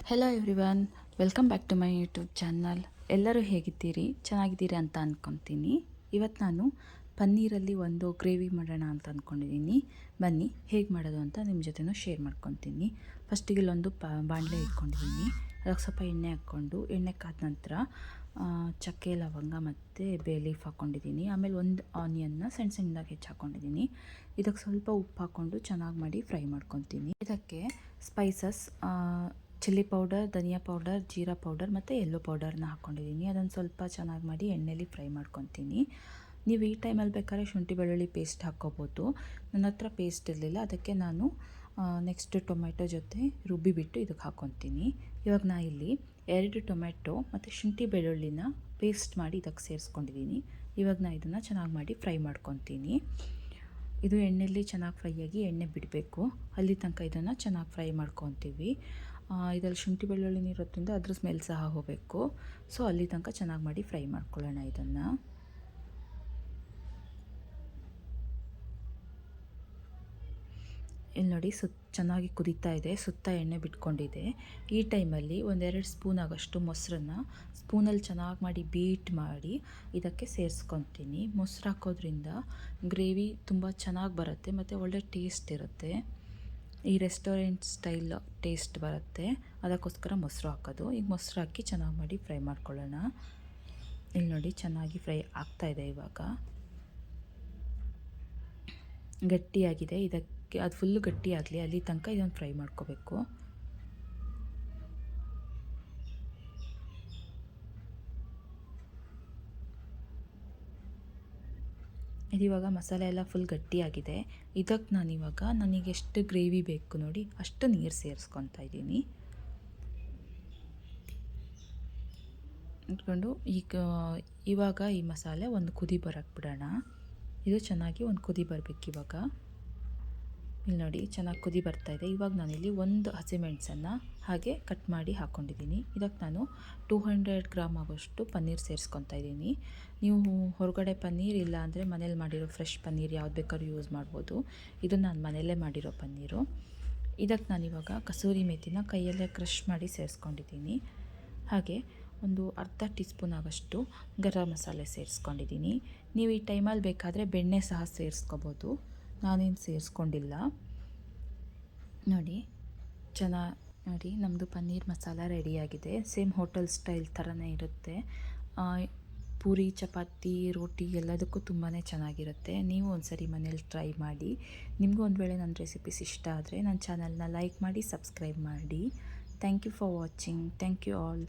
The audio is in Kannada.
Hello everyone, welcome back to my YouTube channel. ಎಲ್ಲರೂ ಹೇಗಿದ್ದೀರಿ? ಚೆನ್ನಾಗಿದ್ದೀರಿ ಅಂತ ಅಂದ್ಕೊತೀನಿ. ಇವತ್ತು ನಾನು ಪನ್ನೀರಲ್ಲಿ ಒಂದು ಗ್ರೇವಿ ಮಾಡೋಣ ಅಂತ ಅಂದ್ಕೊಂಡಿದ್ದೀನಿ. ಬನ್ನಿ ಹೇಗೆ ಮಾಡೋದು ಅಂತ ನಿಮ್ಮ ಜೊತೆನೂ ಶೇರ್ ಮಾಡ್ಕೊತೀನಿ. ಫಸ್ಟಿಗೆ ಇಲ್ಲೊಂದು ಬಾಣಲೆ ಇಟ್ಕೊಂಡಿದ್ದೀನಿ. ಅದಕ್ಕೆ ಸ್ವಲ್ಪ ಎಣ್ಣೆ ಹಾಕ್ಕೊಂಡು, ಎಣ್ಣೆ ಕಾದ ನಂತರ ಚಕ್ಕೆ ಲವಂಗ ಮತ್ತು ಬೇ ಲೀಫ್ ಹಾಕ್ಕೊಂಡಿದ್ದೀನಿ. ಆಮೇಲೆ ಒಂದು ಆನಿಯನ್ನ ಸಣ್ಣ ಸಣ್ಣದಾಗಿ ಹೆಚ್ಚು ಹಾಕ್ಕೊಂಡಿದ್ದೀನಿ. ಇದಕ್ಕೆ ಸ್ವಲ್ಪ ಉಪ್ಪು ಹಾಕ್ಕೊಂಡು ಚೆನ್ನಾಗಿ ಮಾಡಿ ಫ್ರೈ ಮಾಡ್ಕೊತೀನಿ. ಇದಕ್ಕೆ ಸ್ಪೈಸಸ್ ಚಿಲ್ಲಿ ಪೌಡರ್, ಧನಿಯಾ ಪೌಡರ್, ಜೀರಾ ಪೌಡರ್ ಮತ್ತು ಯೆಲ್ಲೋ ಪೌಡರ್ನ ಹಾಕ್ಕೊಂಡಿದ್ದೀನಿ. ಅದನ್ನು ಸ್ವಲ್ಪ ಚೆನ್ನಾಗಿ ಮಾಡಿ ಎಣ್ಣೆಲಿ ಫ್ರೈ ಮಾಡ್ಕೊತೀನಿ. ನೀವು ಈ ಟೈಮಲ್ಲಿ ಬೇಕಾದ್ರೆ ಶುಂಠಿ ಬೆಳ್ಳುಳ್ಳಿ ಪೇಸ್ಟ್ ಹಾಕ್ಕೋಬೋದು. ನನ್ನ ಹತ್ರ ಪೇಸ್ಟ್ ಇರಲಿಲ್ಲ, ಅದಕ್ಕೆ ನಾನು ನೆಕ್ಸ್ಟ್ ಟೊಮೆಟೊ ಜೊತೆ ರುಬ್ಬಿಬಿಟ್ಟು ಇದಕ್ಕೆ ಹಾಕ್ಕೊತೀನಿ. ಇವಾಗ ನಾ ಇಲ್ಲಿ 2 ಟೊಮೆಟೊ ಮತ್ತು ಶುಂಠಿ ಬೆಳ್ಳುಳ್ಳಿನ ಪೇಸ್ಟ್ ಮಾಡಿ ಇದಕ್ಕೆ ಸೇರಿಸ್ಕೊಂಡಿದ್ದೀನಿ. ಇವಾಗ ನಾ ಇದನ್ನು ಚೆನ್ನಾಗಿ ಮಾಡಿ ಫ್ರೈ ಮಾಡ್ಕೊತೀನಿ. ಇದು ಎಣ್ಣೆಯಲ್ಲಿ ಚೆನ್ನಾಗಿ ಫ್ರೈ ಆಗಿ ಎಣ್ಣೆ ಬಿಡಬೇಕು, ಅಲ್ಲಿ ತನಕ ಇದನ್ನು ಚೆನ್ನಾಗಿ ಫ್ರೈ ಮಾಡ್ಕೊತೀವಿ. ಇದರಲ್ಲಿ ಶುಂಠಿ ಬೆಳ್ಳುಳ್ಳಿ ಇರೋದ್ರಿಂದ ಅದ್ರ ಸ್ಮೆಲ್ ಸಹ ಹೋಗಬೇಕು. ಸೊ ಅಲ್ಲಿ ತನಕ ಚೆನ್ನಾಗಿ ಮಾಡಿ ಫ್ರೈ ಮಾಡ್ಕೊಳ್ಳೋಣ ಇದನ್ನು. ಇಲ್ಲಿ ನೋಡಿ, ಚೆನ್ನಾಗಿ ಕುದೀತಾ ಇದೆ, ಸುತ್ತ ಎಣ್ಣೆ ಬಿಟ್ಕೊಂಡಿದೆ. ಈ ಟೈಮಲ್ಲಿ 1-2 ಸ್ಪೂನ್ ಆಗೋಷ್ಟು ಮೊಸರನ್ನ ಸ್ಪೂನಲ್ಲಿ ಚೆನ್ನಾಗಿ ಮಾಡಿ ಬೀಟ್ ಮಾಡಿ ಇದಕ್ಕೆ ಸೇರಿಸ್ಕೊತೀನಿ. ಮೊಸರು ಹಾಕೋದ್ರಿಂದ ಗ್ರೇವಿ ತುಂಬ ಚೆನ್ನಾಗಿ ಬರುತ್ತೆ ಮತ್ತು ಒಳ್ಳೆ ಟೇಸ್ಟ್ ಇರುತ್ತೆ. ಈ ರೆಸ್ಟೋರೆಂಟ್ ಸ್ಟೈಲ್ ಟೇಸ್ಟ್ ಬರುತ್ತೆ, ಅದಕ್ಕೋಸ್ಕರ ಮೊಸರು ಹಾಕೋದು. ಈಗ ಮೊಸರು ಹಾಕಿ ಚೆನ್ನಾಗಿ ಮಾಡಿ ಫ್ರೈ ಮಾಡ್ಕೊಳ್ಳೋಣ. ಇಲ್ಲಿ ನೋಡಿ, ಚೆನ್ನಾಗಿ ಫ್ರೈ ಆಗ್ತಾಯಿದೆ. ಇವಾಗ ಗಟ್ಟಿಯಾಗಿದೆ. ಇದಕ್ಕೆ ಅದು ಫುಲ್ಲು ಗಟ್ಟಿಯಾಗಲಿ, ಅಲ್ಲಿ ತನಕ ಇದನ್ನು ಫ್ರೈ ಮಾಡ್ಕೋಬೇಕು. ಇದಿವಾಗ ಮಸಾಲೆ ಎಲ್ಲ ಫುಲ್ ಗಟ್ಟಿಯಾಗಿದೆ. ಇದಕ್ಕೆ ನಾನಿವಾಗ ನನಗೆ ಎಷ್ಟು ಗ್ರೇವಿ ಬೇಕು ನೋಡಿ ಅಷ್ಟು ನೀರು ಸೇರಿಸ್ಕೊತಾ ಇದ್ದೀನಿ. ಇಟ್ಕೊಂಡು ಇವಾಗ ಈ ಮಸಾಲೆ ಒಂದು ಕುದಿ ಬರೋಕ್ಕೆ ಬಿಡೋಣ. ಇದು ಚೆನ್ನಾಗಿ ಒಂದು ಕುದಿ ಬರಬೇಕು ಇವಾಗ. ಇಲ್ಲಿ ನೋಡಿ, ಚೆನ್ನಾಗಿ ಕುದಿ ಬರ್ತಾಯಿದೆ. ಇವಾಗ ನಾನಿಲ್ಲಿ ಒಂದು ಹಸಿಮೆಣಸನ್ನು ಹಾಗೆ ಕಟ್ ಮಾಡಿ ಹಾಕ್ಕೊಂಡಿದ್ದೀನಿ. ಇದಕ್ಕೆ ನಾನು 200 ಗ್ರಾಮ್ ಆಗೋಷ್ಟು ಪನ್ನೀರ್ ಸೇರಿಸ್ಕೊತಾ ಇದ್ದೀನಿ. ನೀವು ಹೊರಗಡೆ ಪನ್ನೀರ್ ಇಲ್ಲ ಅಂದರೆ ಮನೇಲಿ ಮಾಡಿರೋ ಫ್ರೆಶ್ ಪನ್ನೀರ್ ಯಾವ್ದು ಬೇಕಾದ್ರೂ ಯೂಸ್ ಮಾಡ್ಬೋದು. ಇದು ನಾನು ಮನೆಯಲ್ಲೇ ಮಾಡಿರೋ ಪನ್ನೀರು. ಇದಕ್ಕೆ ನಾನಿವಾಗ ಕಸೂರಿ ಮೇಥಿನ ಕೈಯಲ್ಲೇ ಕ್ರಷ್ ಮಾಡಿ ಸೇರಿಸ್ಕೊಂಡಿದ್ದೀನಿ. ಹಾಗೆ ಒಂದು ಅರ್ಧ ಟೀ ಸ್ಪೂನ್ ಆಗೋಷ್ಟು ಗರಂ ಮಸಾಲೆ ಸೇರಿಸ್ಕೊಂಡಿದ್ದೀನಿ. ನೀವು ಈ ಟೈಮಲ್ಲಿ ಬೇಕಾದರೆ ಬೆಣ್ಣೆ ಸಹ ಸೇರಿಸ್ಕೋಬೋದು, ನಾನೇನು ಸೇರಿಸ್ಕೊಂಡಿಲ್ಲ. ನೋಡಿ, ನೋಡಿ ನಮ್ಮದು ಪನ್ನೀರ್ ಮಸಾಲ ರೆಡಿಯಾಗಿದೆ. ಸೇಮ್ ಹೋಟೆಲ್ ಸ್ಟೈಲ್ ಥರನೇ ಇರುತ್ತೆ. ಪೂರಿ, ಚಪಾತಿ, ರೋಟಿ ಎಲ್ಲದಕ್ಕೂ ತುಂಬಾ ಚೆನ್ನಾಗಿರುತ್ತೆ. ನೀವು ಒಂದ್ಸರಿ ಮನೇಲಿ ಟ್ರೈ ಮಾಡಿ. ನಿಮಗೂ ಒಂದು ವೇಳೆ ನನ್ನ ರೆಸಿಪೀಸ್ ಇಷ್ಟ ಆದರೆ ನನ್ನ ಚಾನಲ್ನ ಲೈಕ್ ಮಾಡಿ, ಸಬ್ಸ್ಕ್ರೈಬ್ ಮಾಡಿ. Thank you for watching. Thank you all.